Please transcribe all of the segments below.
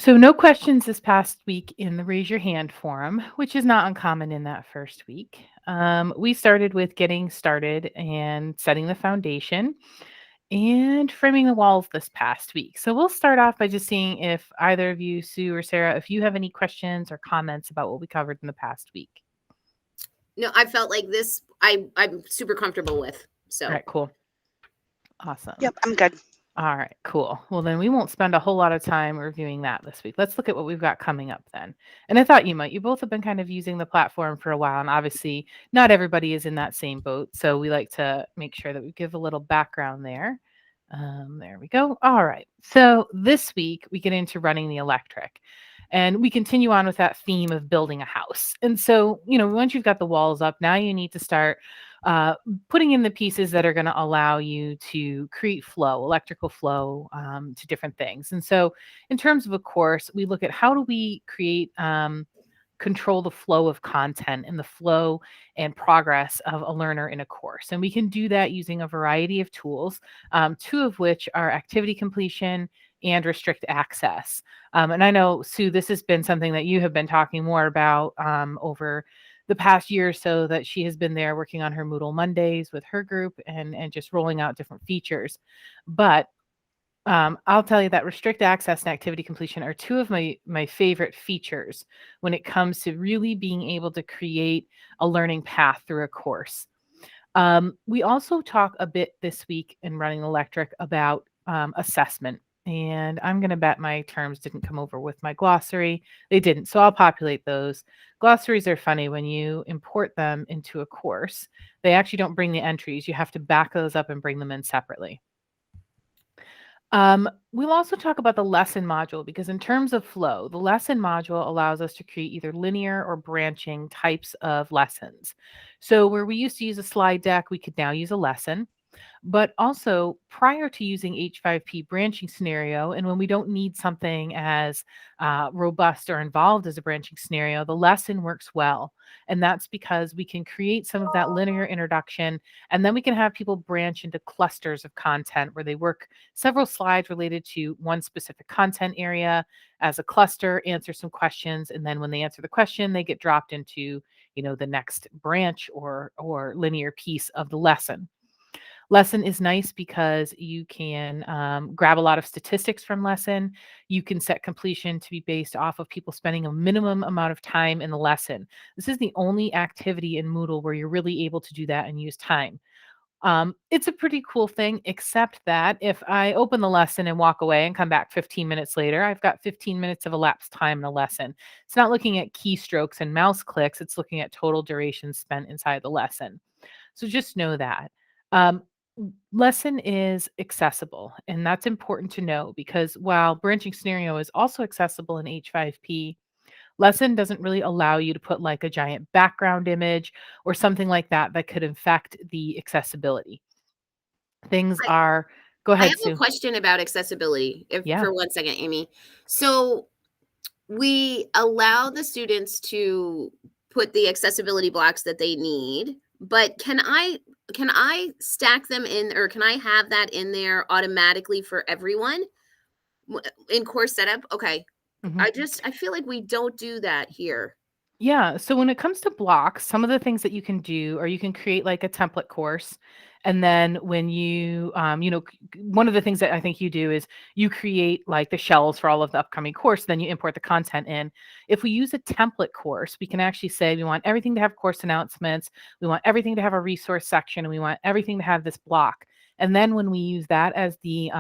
So, no questions this past week in the raise your hand forum, which is not uncommon in that first week. We started with getting started and setting the foundation and framing the walls this past week. So, we'll start off by just seeing if either of you, Sue or Sarah, if you have any questions or comments about what we covered in the past week. No, I felt like this I'm super comfortable with. All So right, cool. Awesome. Yep, I'm good. All right, cool. Well, then we won't spend a whole lot of time reviewing that this week. Let's look at what we've got coming up then. And I thought you might. You both have been kind of using the platform for a while, and obviously, not everybody is in that same boat. So we like to make sure that we give a little background there. There we go. All right. So this week, we get into running the electric. And we continue on with that theme of building a house. And so, once you've got the walls up, now you need to start uh, putting in the pieces that are going to allow you to create flow, electrical flow to different things. And so, in terms of a course, we look at how do we create, control the flow of content and the flow and progress of a learner in a course. And we can do that using a variety of tools, two of which are activity completion and restrict access. And I know, Sue, this has been something that you have been talking more about over the past year or so, that she has been there working on her Moodle Mondays with her group and just rolling out different features. But I'll tell you that restrict access and activity completion are two of my favorite features when it comes to really being able to create a learning path through a course. We also talk a bit this week in Running Electric about assessment. And I'm going to bet my terms didn't come over with my glossary. They didn't. So I'll populate those. Glossaries are funny when you import them into a course. They actually don't bring the entries. You have to back those up and bring them in separately. We'll also talk about the lesson module because, in terms of flow, the lesson module allows us to create either linear or branching types of lessons. So, where we used to use a slide deck, we could now use a lesson. But also, prior to using H5P branching scenario, and when we don't need something as robust or involved as a branching scenario, the lesson works well. And that's because we can create some of that linear introduction, and then we can have people branch into clusters of content where they work several slides related to one specific content area as a cluster, answer some questions, and then when they answer the question, they get dropped into the next branch or linear piece of the lesson. Lesson is nice because you can grab a lot of statistics from lesson. You can set completion to be based off of people spending a minimum amount of time in the lesson. This is the only activity in Moodle where you're really able to do that and use time. It's a pretty cool thing, except that if I open the lesson and walk away and come back 15 minutes later, I've got 15 minutes of elapsed time in the lesson. It's not looking at keystrokes and mouse clicks. It's looking at total duration spent inside the lesson. So just know that. Um, Lesson is accessible, and that's important to know because while branching scenario is also accessible in H5P, lesson doesn't really allow you to put like a giant background image or something like that that could affect the accessibility. Things I, are, go I have ahead, a Sue. question about accessibility, if Yeah. for 1 second, Amy. So we allow the students to put the accessibility blocks that they need, but can I stack them in, or can I have that in there automatically for everyone in course setup? Okay. Mhm. I feel like we don't do that here. Yeah. So when it comes to blocks, some of the things that you can do, or you can create like a template course. And then when one of the things that I think you do is you create like the shells for all of the upcoming course, then you import the content in. If we use a template course, we can actually say we want everything to have course announcements, we want everything to have a resource section, and we want everything to have this block. And then when we use that as the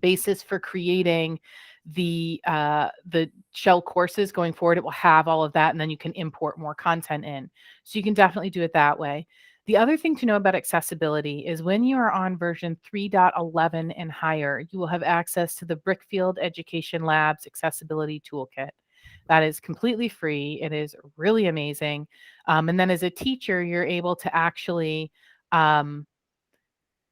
basis for creating the shell courses going forward, it will have all of that, and then you can import more content in. So you can definitely do it that way. The other thing to know about accessibility is when you are on version 3.11 and higher, you will have access to the Brickfield Education Labs Accessibility Toolkit. That is completely free. It is really amazing. And then as a teacher, you're able to actually um,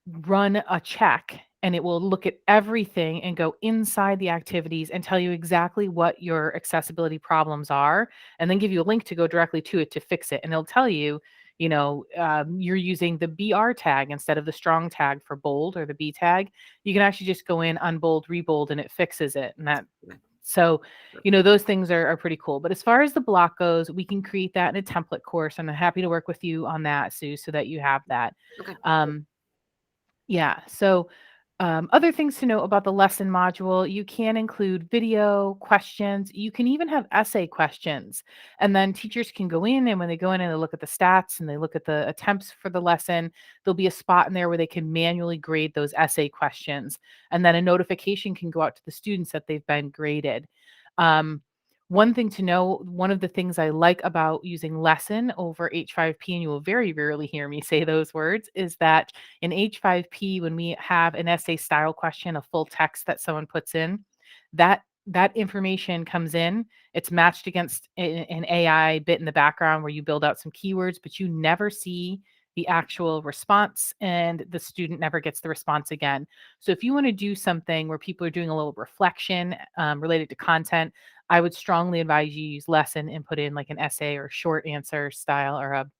run a check, and it will look at everything and go inside the activities and tell you exactly what your accessibility problems are, and then give you a link to go directly to it to fix it. And it'll tell you, you're using the BR tag instead of the strong tag for bold or the B tag. You can actually just go in, unbold, rebold, and it fixes it. And So, Perfect. those things are pretty cool. But as far as the block goes, we can create that in a template course. And I'm happy to work with you on that, Sue, so that you have that. Okay. Um, yeah. So, other things to note about the lesson module, you can include video questions. You can even have essay questions. And then teachers can go in, and when they go in and they look at the stats and they look at the attempts for the lesson, there'll be a spot in there where they can manually grade those essay questions. And then a notification can go out to the students that they've been graded. Um, One thing to know, one of the things I like about using lesson over H5P, and you will very rarely hear me say those words, is that in H5P, when we have an essay style question, a full text that someone puts in, that information comes in. It's matched against an AI bit in the background where you build out some keywords, but you never see the actual response, and the student never gets the response again. So if you want to do something where people are doing a little reflection related to content, I would strongly advise you use lesson and put in like an essay or short answer style or a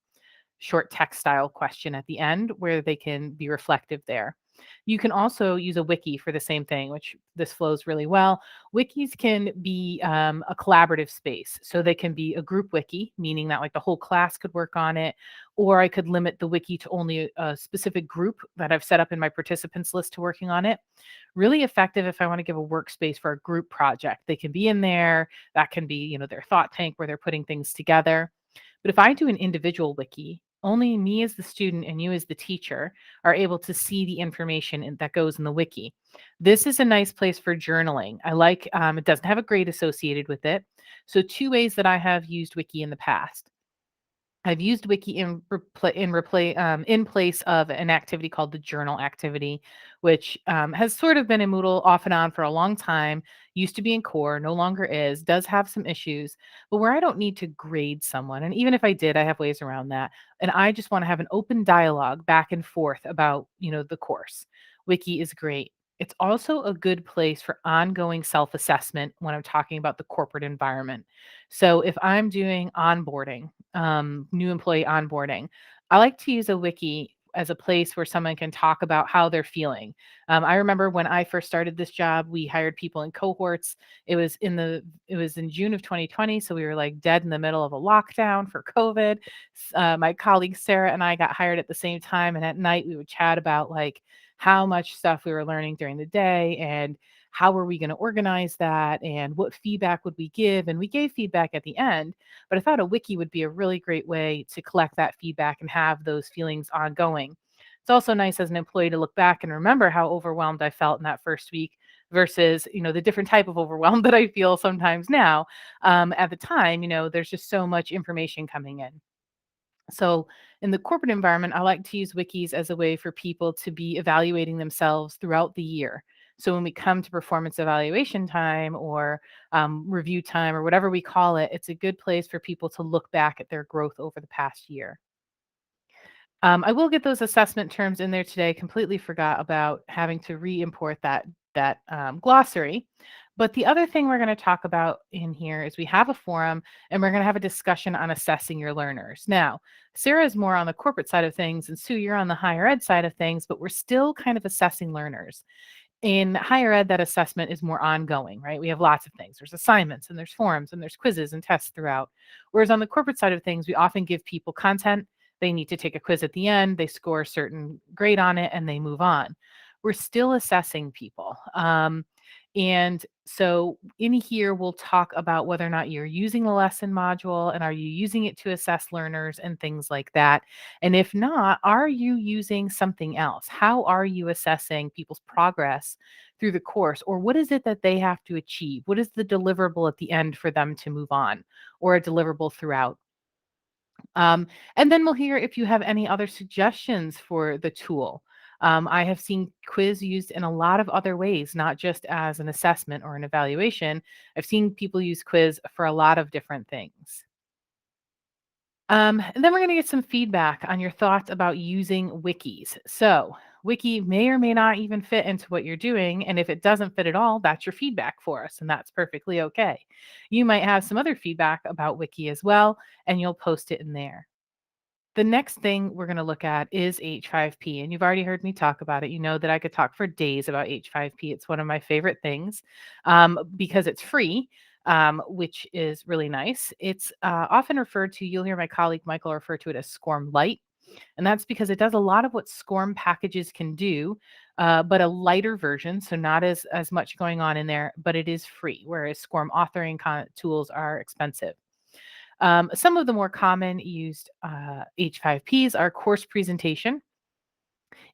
short text style question at the end where they can be reflective there. You can also use a wiki for the same thing, which this flows really well. Wikis can be a collaborative space. So they can be a group wiki, meaning that like the whole class could work on it, or I could limit the wiki to only a specific group that I've set up in my participants list to working on it. Really effective if I want to give a workspace for a group project. They can be in there. That can be, their thought tank where they're putting things together. But if I do an individual wiki, only me as the student and you as the teacher are able to see the information that goes in the wiki. This is a nice place for journaling. I like it doesn't have a grade associated with it. So two ways that I have used wiki in the past. I've used Wiki in place of an activity called the journal activity, which has sort of been in Moodle off and on for a long time. Used to be in Core, no longer is. Does have some issues, but where I don't need to grade someone, and even if I did, I have ways around that. And I just want to have an open dialogue back and forth about the course. Wiki is great. It's also a good place for ongoing self-assessment when I'm talking about the corporate environment. So if I'm doing onboarding, new employee onboarding, I like to use a wiki as a place where someone can talk about how they're feeling. I remember when I first started this job, we hired people in cohorts. It was in June of 2020, so we were like dead in the middle of a lockdown for COVID. My colleague Sarah and I got hired at the same time, and at night we would chat about like how much stuff we were learning during the day and how were we going to organize that and what feedback would we give, and we gave feedback at the end. But I thought a wiki would be a really great way to collect that feedback and have those feelings ongoing. It's also nice as an employee to look back and remember how overwhelmed I felt in that first week versus, the different type of overwhelm that I feel sometimes now. At the time, there's just so much information coming in. So, in the corporate environment, I like to use wikis as a way for people to be evaluating themselves throughout the year. So, when we come to performance evaluation time or review time or whatever we call it, it's a good place for people to look back at their growth over the past year. I will get those assessment terms in there today. Completely forgot about having to re-import that glossary. But the other thing we're going to talk about in here is we have a forum and we're going to have a discussion on assessing your learners. Now, Sarah is more on the corporate side of things, and Sue, you're on the higher ed side of things, but we're still kind of assessing learners. In higher ed, that assessment is more ongoing, right? We have lots of things. There's assignments and there's forums and there's quizzes and tests throughout. Whereas on the corporate side of things, we often give people content. They need to take a quiz at the end, they score a certain grade on it, and they move on. We're still assessing people. And so in here, we'll talk about whether or not you're using the lesson module and are you using it to assess learners and things like that. And if not, are you using something else? How are you assessing people's progress through the course? Or what is it that they have to achieve? What is the deliverable at the end for them to move on, or a deliverable throughout? Um, and then we'll hear if you have any other suggestions for the tool. I have seen quiz used in a lot of other ways, not just as an assessment or an evaluation. I've seen people use quiz for a lot of different things. And then we're going to get some feedback on your thoughts about using wikis. So, wiki may or may not even fit into what you're doing. And if it doesn't fit at all, that's your feedback for us. And that's perfectly okay. You might have some other feedback about wiki as well, and you'll post it in there. The next thing we're going to look at is H5P. And you've already heard me talk about it. You know that I could talk for days about H5P. It's one of my favorite things because it's free, which is really nice. It's often referred to, you'll hear my colleague Michael refer to it as SCORM Lite. And that's because it does a lot of what SCORM packages can do, but a lighter version. So not as much going on in there, but it is free, whereas SCORM authoring tools are expensive. Some of the more common used H5Ps are course presentation.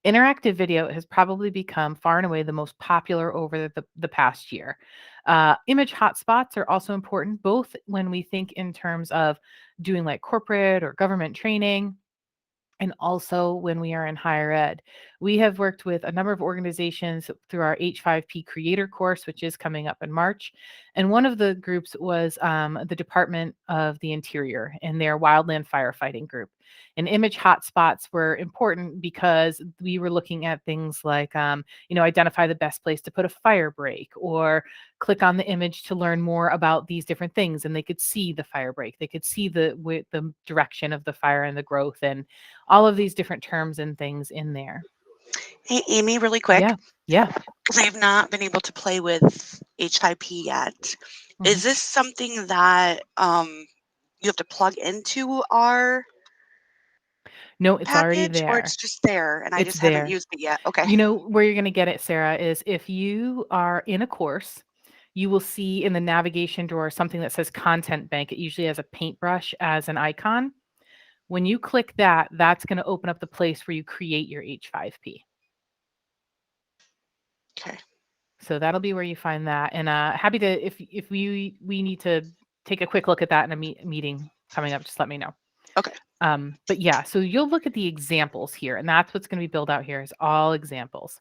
Interactive video has probably become far and away the most popular over the past year. Image hotspots are also important, both when we think in terms of doing like corporate or government training, and also when we are in higher ed. We have worked with a number of organizations through our H5P Creator course, which is coming up in March. And one of the groups was the Department of the Interior and their wildland firefighting group. And image hotspots were important because we were looking at things like, identify the best place to put a fire break, or click on the image to learn more about these different things. And they could see the fire break, they could see the direction of the fire and the growth, and all of these different terms and things in there. Hey, Amy, really quick, Yeah. Yeah. because I have not been able to play with H5P yet. Mhm. Is this something that you have to plug into our No, it's already package, or there. it's just there and I It's just haven't there. used it yet? Okay. You know where you're going to get it, Sarah, is if you are in a course, you will see in the navigation drawer something that says Content Bank. It usually has a paintbrush as an icon. When you click that, that's going to open up the place where you create your H5P. Okay. So that'll be where you find that. And happy to, if we need to take a quick look at that in a meeting coming up, just let me know. Okay. But yeah, so you'll look at the examples here, and that's what's going to be built out here is all examples,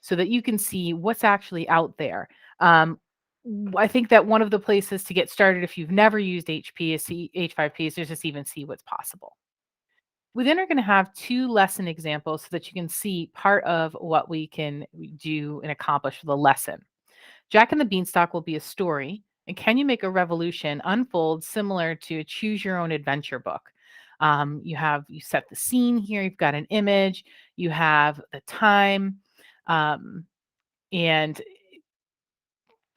so that you can see what's actually out there. I think that one of the places to get started if you've never used H5P is to just even see what's possible. We then are going to have 2 lesson examples so that you can see part of what we can do and accomplish with a lesson. Jack and the Beanstalk will be a story, and Can You Make a Revolution unfolds similar to a choose your own adventure book. You set the scene here, you've got an image, you have the time, um, and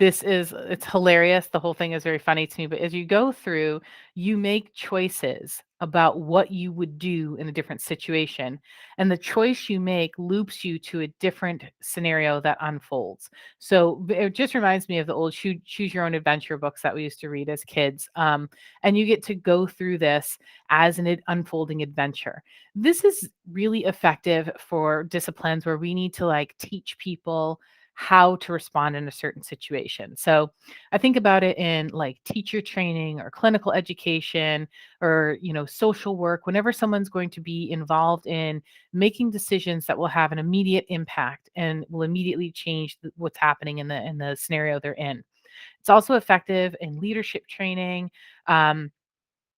it's hilarious. The whole thing is very funny to me, but as you go through, you make choices about what you would do in a different situation. And the choice you make loops you to a different scenario that unfolds. So it just reminds me of the old choose your own adventure books that we used to read as kids. And you get to go through this as an unfolding adventure. This is really effective for disciplines where we need to like teach people how to respond in a certain situation. So I think about it in like teacher training or clinical education or, social work, whenever someone's going to be involved in making decisions that will have an immediate impact and will immediately change what's happening in the scenario they're in. It's also effective in leadership training.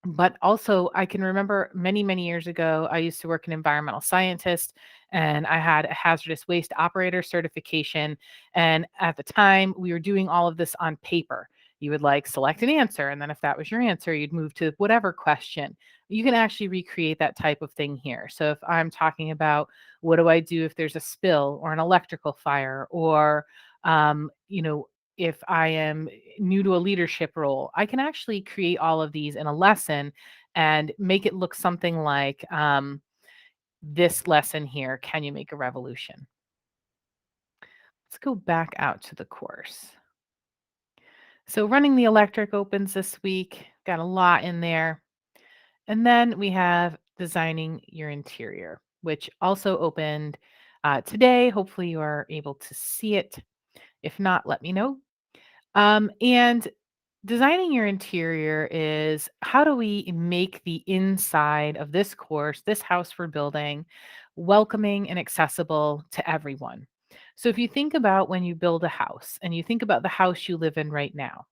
But also, I can remember many, many years ago, I used to work an environmental scientist and I had a hazardous waste operator certification. And at the time, we were doing all of this on paper. You would like select an answer. And then if that was your answer, you'd move to whatever question. You can actually recreate that type of thing here. So if I'm talking about what do I do if there's a spill or an electrical fire, or, um, you know, if I am new to a leadership role, I can actually create all of these in a lesson and make it look something like this lesson here. Can you make a revolution? Let's go back out to the course. So running the electric opens this week, got a lot in there. And then we have designing your interior, which also opened today. Hopefully you are able to see it. If not, let me know. And designing your interior is how do we make the inside of this course, this house we're building, welcoming and accessible to everyone? So if you think about when you build a house and you think about the house you live in right now,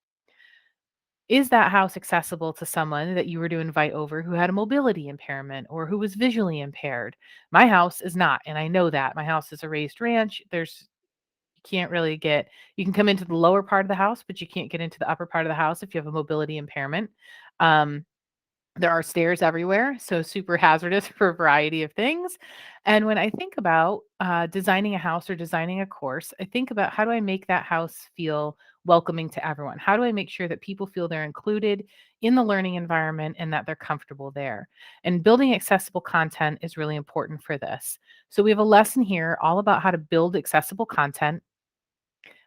is that house accessible to someone that you were to invite over who had a mobility impairment or who was visually impaired? My house is not, and I know that. My house is a raised ranch. Can't really you can come into the lower part of the house, but you can't get into the upper part of the house if you have a mobility impairment. Um, There are stairs everywhere, so super hazardous for a variety of things. And when I think about designing a house or designing a course, I think about how do I make that house feel welcoming to everyone? How do I make sure that people feel they're included in the learning environment and that they're comfortable there? And building accessible content is really important for this. So we have a lesson here all about how to build accessible content.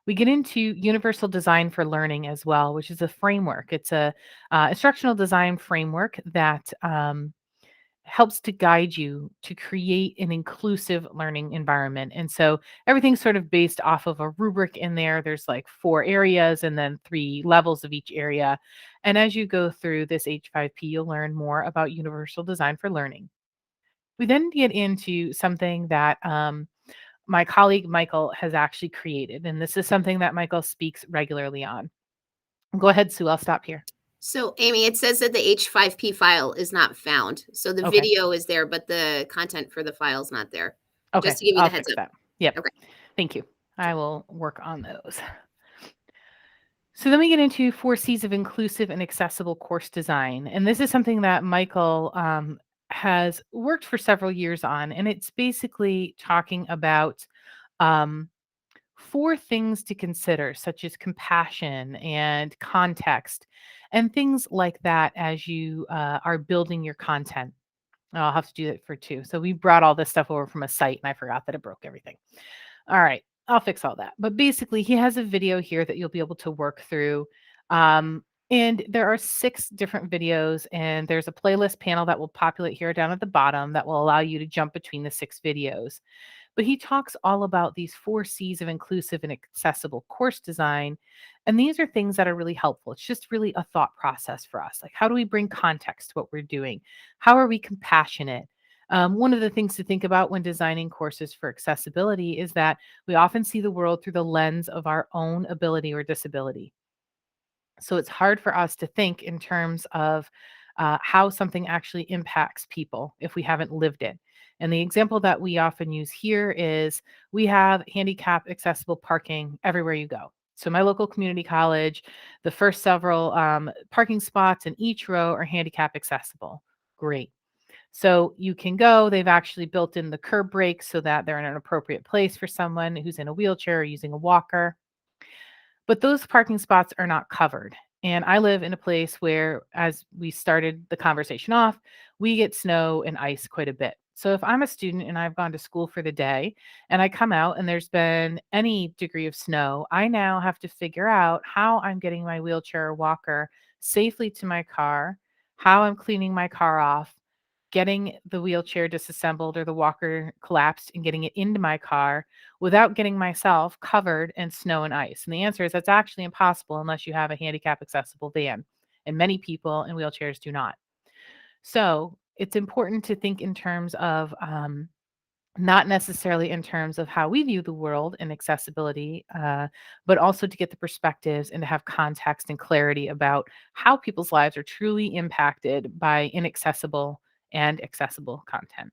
We get into universal design for learning as well, which is a framework. It's a instructional design framework that helps to guide you to create an inclusive learning environment. And so everything's sort of based off of a rubric in there. There's like 4 areas and then 3 levels of each area. And as you go through this H5P, you'll learn more about universal design for learning. We then get into something that my colleague Michael has actually created. And this is something that Michael speaks regularly on. Go ahead, Sue. I'll stop here. So, Amy, it says that the H5P file is not found. So the Okay. video is there, but the content for the file is not there. Okay. Just to give you I'll the heads fix up. that. Yep. Okay. Thank you. I will work on those. So then we get into 4 C's of inclusive and accessible course design. And this is something that Michael has worked for several years on. And it's basically talking about um, 4 things to consider, such as compassion and context and things like that as you are building your content. I'll have to do that for 2. So we brought all this stuff over from a site and I forgot that it broke everything. All right, I'll fix all that. But basically, he has a video here that you'll be able to work through. And there are 6 different videos, and there's a playlist panel that will populate here down at the bottom that will allow you to jump between the 6 videos. But he talks all about these 4 C's of inclusive and accessible course design. And these are things that are really helpful. It's just really a thought process for us. Like, how do we bring context to what we're doing? How are we compassionate? One of the things to think about when designing courses for accessibility is that we often see the world through the lens of our own ability or disability. So it's hard for us to think in terms of how something actually impacts people if we haven't lived it. And the example that we often use here is we have handicap accessible parking everywhere you go. So my local community college, the first several parking spots in each row are handicap accessible. Great. So you can go, they've actually built in the curb brakes so that they're in an appropriate place for someone who's in a wheelchair or using a walker. But those parking spots are not covered. And I live in a place where, as we started the conversation off, we get snow and ice quite a bit. So if I'm a student and I've gone to school for the day and I come out and there's been any degree of snow, I now have to figure out how I'm getting my wheelchair or walker safely to my car, how I'm cleaning my car off, getting the wheelchair disassembled or the walker collapsed and getting it into my car without getting myself covered in snow and ice? And the answer is that's actually impossible unless you have a handicap accessible van. And many people in wheelchairs do not. So it's important to think in terms of not necessarily in terms of how we view the world and accessibility, but also to get the perspectives and to have context and clarity about how people's lives are truly impacted by inaccessible and accessible content.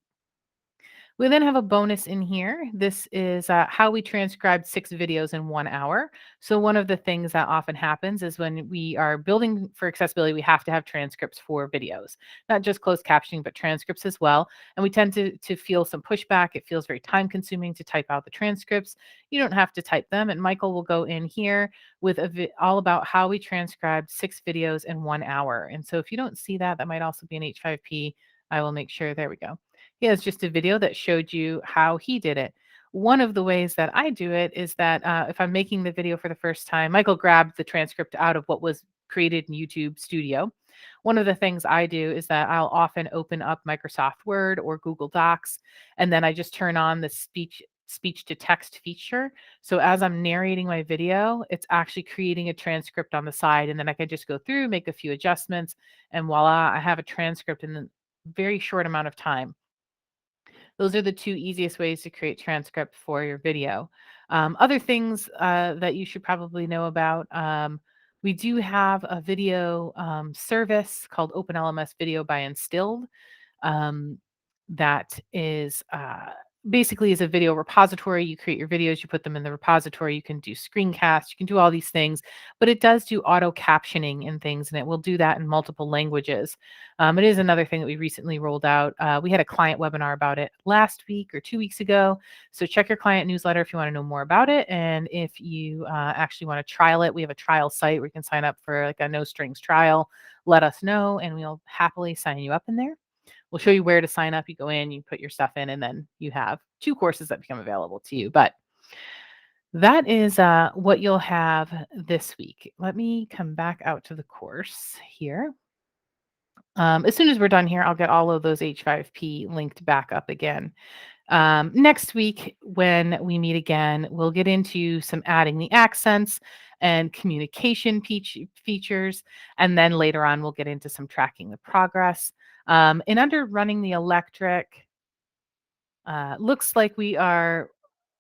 We then have a bonus in here. This is how we transcribed 6 videos in 1 hour. So one of the things that often happens is when we are building for accessibility, we have to have transcripts for videos, not just closed captioning, but transcripts as well. And we tend to feel some pushback. It feels very time consuming to type out the transcripts. You don't have to type them. And Michael will go in here with all about how we transcribed 6 videos in 1 hour. And so if you don't see that, that might also be an H5P. I will make sure. There we go. He has just a video that showed you how he did it. One of the ways that I do it is that if I'm making the video for the first time, Michael grabbed the transcript out of what was created in YouTube Studio. One of the things I do is that I'll often open up Microsoft Word or Google Docs, and then I just turn on the speech to text feature. So as I'm narrating my video, it's actually creating a transcript on the side, and then I can just go through, make a few adjustments, and voila, I have a transcript in a very short amount of time. Those are the 2 easiest ways to create transcript for your video. Other things that you should probably know about, we do have a video service called Open LMS Video by Instilled that is basically is a video repository. You create your videos, you put them in the repository, you can do screencasts, you can do all these things, but it does do auto captioning and things, and it will do that in multiple languages. It is another thing that we recently rolled out. We had a client webinar about it last week or 2 weeks ago. So check your client newsletter if you want to know more about it. And if you actually want to trial it, we have a trial site where you can sign up for like a no strings trial. Let us know, and we'll happily sign you up in there. We'll show you where to sign up. You go in, you put your stuff in, and then you have 2 courses that become available to you. But that is what you'll have this week. Let me come back out to the course here. As soon as we're done here, I'll get all of those H5P linked back up again. Next week, when we meet again, we'll get into some adding the accents and communication features. And then later on, we'll get into some tracking the progress. And under running the electric, looks like we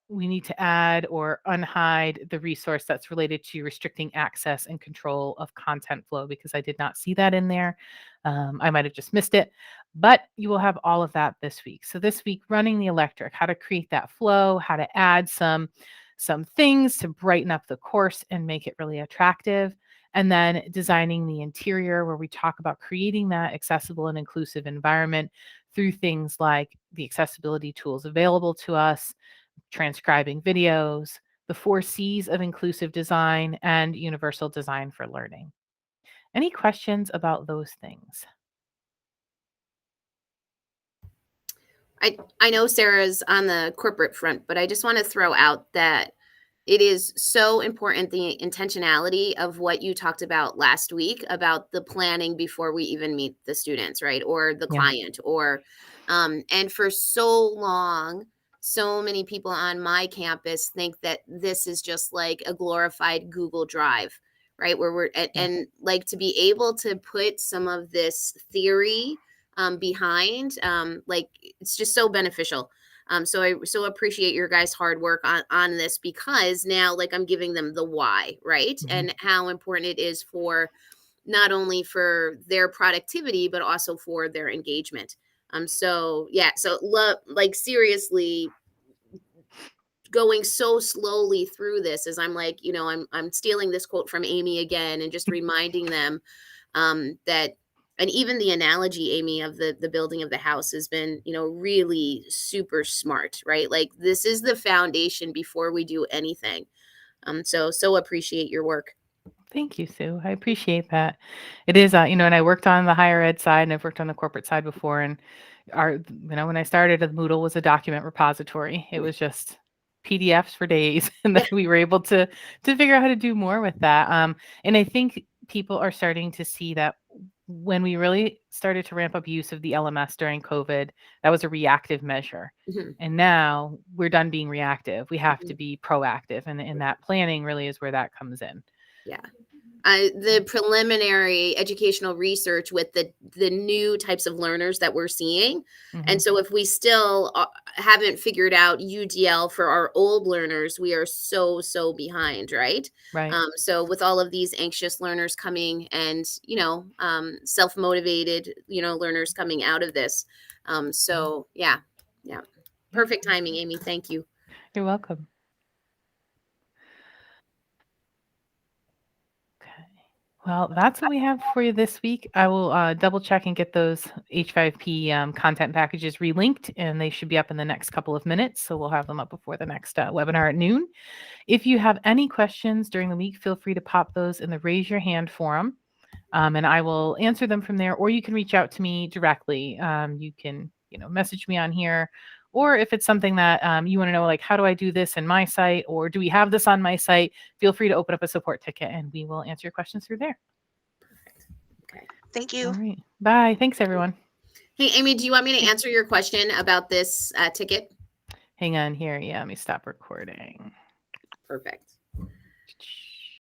need to add or unhide the resource that's related to restricting access and control of content flow, because I did not see that in there. I might have just missed it, but you will have all of that this week. So this week, running the electric, how to create that flow, how to add some things to brighten up the course and make it really attractive. And then designing the interior, where we talk about creating that accessible and inclusive environment through things like the accessibility tools available to us, transcribing videos, the 4 C's of inclusive design, and universal design for learning. Any questions about those things? I know Sarah's on the corporate front, but I just want to throw out that it is so important, the intentionality of what you talked about last week about the planning before we even meet the students, right? Or the Yeah. client, or and for so long, so many people on my campus think that this is just like a glorified Google Drive, right? Where we're and like to be able to put some of this theory behind, like it's just so beneficial. So I so appreciate your guys' hard work on this, because now like I'm giving them the why, right? Mhm. And how important it is for not only for their productivity, but also for their engagement. So yeah, so like seriously going so slowly through this as I'm like, I'm stealing this quote from Amy again and just reminding them that, and even the analogy, Amy, of the building of the house has been, really super smart, right? Like this is the foundation before we do anything. So appreciate your work. Thank you, Sue. I appreciate that. It is, and I worked on the higher ed side and I've worked on the corporate side before. And when I started, Moodle was a document repository. It was just PDFs for days, and then Yeah. we were able to figure out how to do more with that. And I think people are starting to see that when we really started to ramp up use of the LMS during COVID, that was a reactive measure. Mhm. And now we're done being reactive. We have to Mhm. be proactive, and that planning really is where that comes in. Yeah. The preliminary educational research with the new types of learners that we're seeing. And Mhm. so if we still haven't figured out UDL for our old learners, we are so behind, right? Right. So with all of these anxious learners coming and, self-motivated, learners coming out of this. So yeah. Perfect timing, Amy. Thank you. You're welcome. Okay. Well, that's what we have for you this week. I will double check and get those H5P content packages relinked, and they should be up in the next couple of minutes. So we'll have them up before the next webinar at noon. If you have any questions during the week, feel free to pop those in the raise your hand forum, and I will answer them from there. Or you can reach out to me directly. You can, message me on here. Or if it's something that you want to know, like, how do I do this in my site? Or do we have this on my site? Feel free to open up a support ticket and we will answer your questions through there. Okay. Thank All you. right. Bye. Thanks, everyone. Hey, Amy, do you want me to Yeah. answer your question about this ticket? Hang on here. Yeah, let me stop recording. Perfect.